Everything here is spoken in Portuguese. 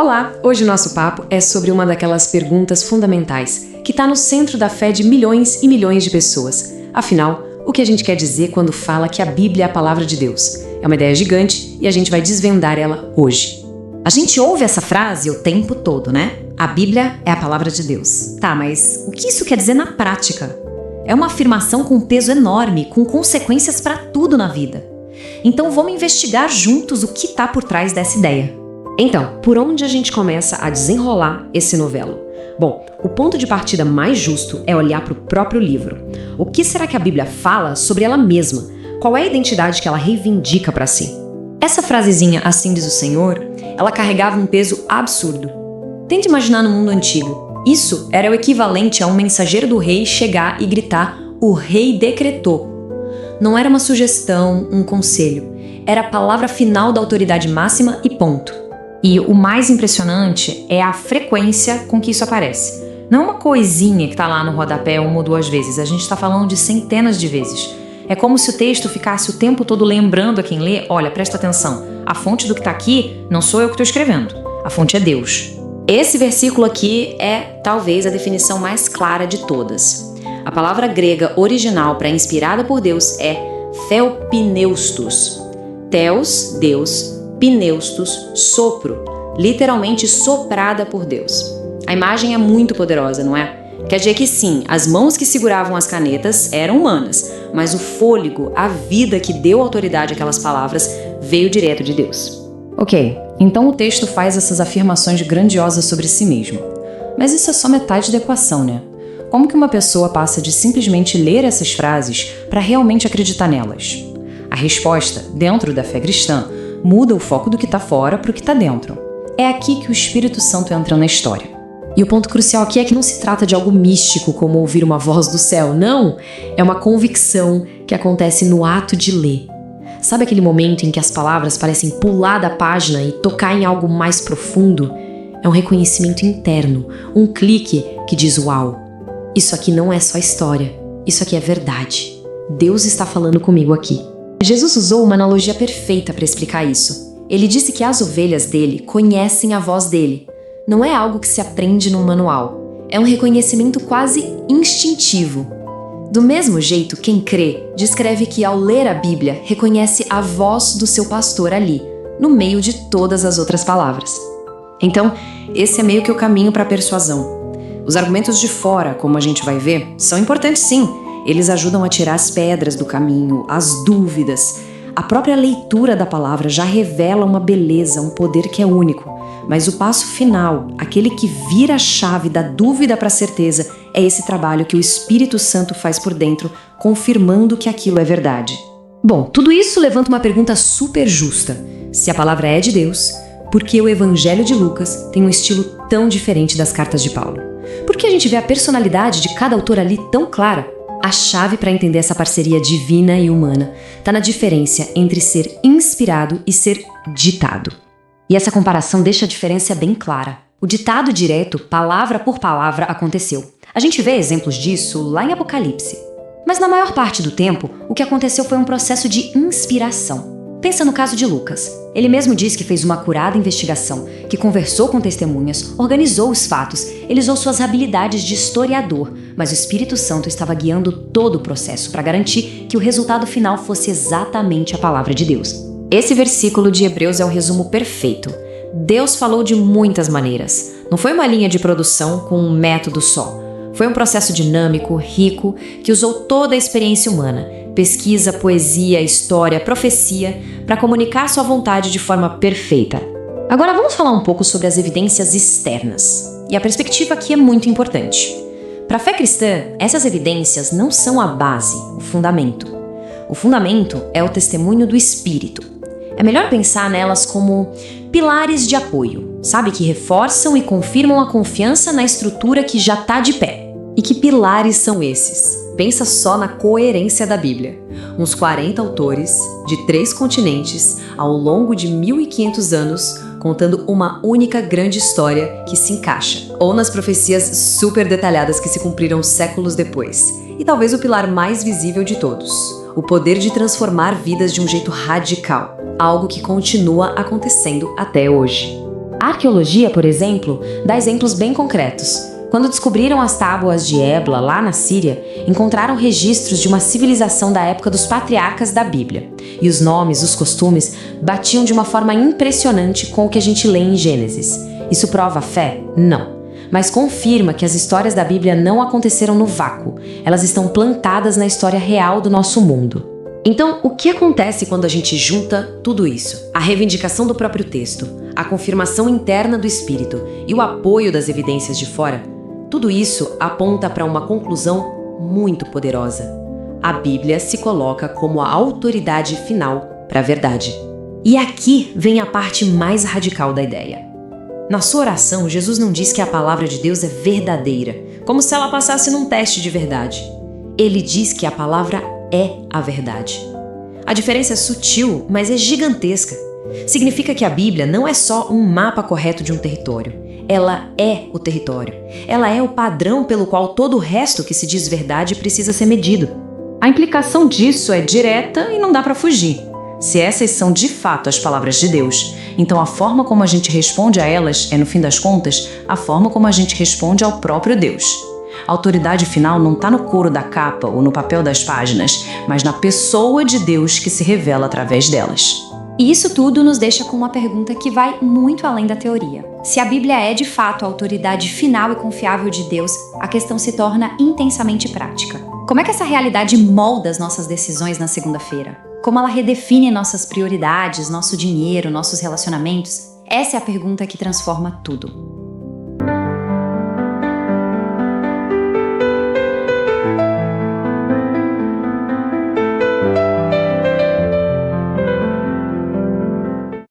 Olá! Hoje o nosso papo é sobre uma daquelas perguntas fundamentais que está no centro da fé de milhões e milhões de pessoas. Afinal, o que a gente quer dizer quando fala que a Bíblia é a palavra de Deus? É uma ideia gigante e a gente vai desvendar ela hoje. A gente ouve essa frase o tempo todo, né? A Bíblia é a palavra de Deus. Tá, mas o que isso quer dizer na prática? É uma afirmação com um peso enorme, com consequências para tudo na vida. Então vamos investigar juntos o que está por trás dessa ideia. Então, por onde a gente começa a desenrolar esse novelo? Bom, o ponto de partida mais justo é olhar para o próprio livro. O que será que a Bíblia fala sobre ela mesma? Qual é a identidade que ela reivindica para si? Essa frasezinha, assim diz o Senhor, ela carregava um peso absurdo. Tente imaginar no mundo antigo. Isso era o equivalente a um mensageiro do rei chegar e gritar: "O rei decretou". Não era uma sugestão, um conselho. Era a palavra final da autoridade máxima e ponto. E o mais impressionante é a frequência com que isso aparece. Não é uma coisinha que está lá no rodapé uma ou duas vezes, a gente está falando de centenas de vezes. É como se o texto ficasse o tempo todo lembrando a quem lê: olha, presta atenção, a fonte do que está aqui não sou eu que estou escrevendo, a fonte é Deus. Esse versículo aqui é talvez a definição mais clara de todas. A palavra grega original para inspirada por Deus é theopneustos. Theos, Deus, pneustos, sopro, literalmente soprada por Deus. A imagem é muito poderosa, não é? Quer dizer que sim, as mãos que seguravam as canetas eram humanas, mas o fôlego, a vida que deu autoridade àquelas palavras veio direto de Deus. Ok, então o texto faz essas afirmações grandiosas sobre si mesmo. Mas isso é só metade da equação, né? Como que uma pessoa passa de simplesmente ler essas frases para realmente acreditar nelas? A resposta, dentro da fé cristã, muda o foco do que está fora para o que está dentro. É aqui que o Espírito Santo entra na história. E o ponto crucial aqui é que não se trata de algo místico como ouvir uma voz do céu, não! É uma convicção que acontece no ato de ler. Sabe aquele momento em que as palavras parecem pular da página e tocar em algo mais profundo? É um reconhecimento interno, um clique que diz: uau, isso aqui não é só história, isso aqui é verdade. Deus está falando comigo aqui. Jesus usou uma analogia perfeita para explicar isso. Ele disse que as ovelhas dele conhecem a voz dele. Não é algo que se aprende num manual. É um reconhecimento quase instintivo. Do mesmo jeito, quem crê descreve que ao ler a Bíblia reconhece a voz do seu pastor ali, no meio de todas as outras palavras. Então, esse é meio que o caminho para a persuasão. Os argumentos de fora, como a gente vai ver, são importantes sim. Eles ajudam a tirar as pedras do caminho, as dúvidas. A própria leitura da palavra já revela uma beleza, um poder que é único. Mas o passo final, aquele que vira a chave da dúvida para a certeza, é esse trabalho que o Espírito Santo faz por dentro, confirmando que aquilo é verdade. Bom, tudo isso levanta uma pergunta super justa. Se a palavra é de Deus, por que o Evangelho de Lucas tem um estilo tão diferente das cartas de Paulo? Por que a gente vê a personalidade de cada autor ali tão clara? A chave para entender essa parceria divina e humana está na diferença entre ser inspirado e ser ditado. E essa comparação deixa a diferença bem clara. O ditado direto, palavra por palavra, aconteceu. A gente vê exemplos disso lá em Apocalipse. Mas na maior parte do tempo, o que aconteceu foi um processo de inspiração. Pensa no caso de Lucas. Ele mesmo diz que fez uma acurada investigação, que conversou com testemunhas, organizou os fatos, ele usou suas habilidades de historiador, mas o Espírito Santo estava guiando todo o processo para garantir que o resultado final fosse exatamente a palavra de Deus. Esse versículo de Hebreus é o resumo perfeito. Deus falou de muitas maneiras. Não foi uma linha de produção com um método só. Foi um processo dinâmico, rico, que usou toda a experiência humana. Pesquisa, poesia, história, profecia, para comunicar sua vontade de forma perfeita. Agora vamos falar um pouco sobre as evidências externas. E a perspectiva aqui é muito importante. Para a fé cristã, essas evidências não são a base, o fundamento. O fundamento é o testemunho do Espírito. É melhor pensar nelas como pilares de apoio, sabe? Que reforçam e confirmam a confiança na estrutura que já está de pé. E que pilares são esses? Pensa só na coerência da Bíblia. Uns 40 autores, de 3 continentes, ao longo de 1500 anos, contando uma única grande história que se encaixa, ou nas profecias super detalhadas que se cumpriram séculos depois. E talvez o pilar mais visível de todos, o poder de transformar vidas de um jeito radical, algo que continua acontecendo até hoje. A arqueologia, por exemplo, dá exemplos bem concretos. Quando descobriram as tábuas de Ebla, lá na Síria, encontraram registros de uma civilização da época dos patriarcas da Bíblia. E os nomes, os costumes, batiam de uma forma impressionante com o que a gente lê em Gênesis. Isso prova a fé? Não. Mas confirma que as histórias da Bíblia não aconteceram no vácuo. Elas estão plantadas na história real do nosso mundo. Então, o que acontece quando a gente junta tudo isso? A reivindicação do próprio texto, a confirmação interna do Espírito e o apoio das evidências de fora? Tudo isso aponta para uma conclusão muito poderosa. A Bíblia se coloca como a autoridade final para a verdade. E aqui vem a parte mais radical da ideia. Na sua oração, Jesus não diz que a palavra de Deus é verdadeira, como se ela passasse num teste de verdade. Ele diz que a palavra é a verdade. A diferença é sutil, mas é gigantesca. Significa que a Bíblia não é só um mapa correto de um território. Ela é o território. Ela é o padrão pelo qual todo o resto que se diz verdade precisa ser medido. A implicação disso é direta e não dá para fugir. Se essas são de fato as palavras de Deus, então a forma como a gente responde a elas é, no fim das contas, a forma como a gente responde ao próprio Deus. A autoridade final não está no couro da capa ou no papel das páginas, mas na pessoa de Deus que se revela através delas. E isso tudo nos deixa com uma pergunta que vai muito além da teoria. Se a Bíblia é de fato a autoridade final e confiável de Deus, a questão se torna intensamente prática. Como é que essa realidade molda as nossas decisões na segunda-feira? Como ela redefine nossas prioridades, nosso dinheiro, nossos relacionamentos? Essa é a pergunta que transforma tudo.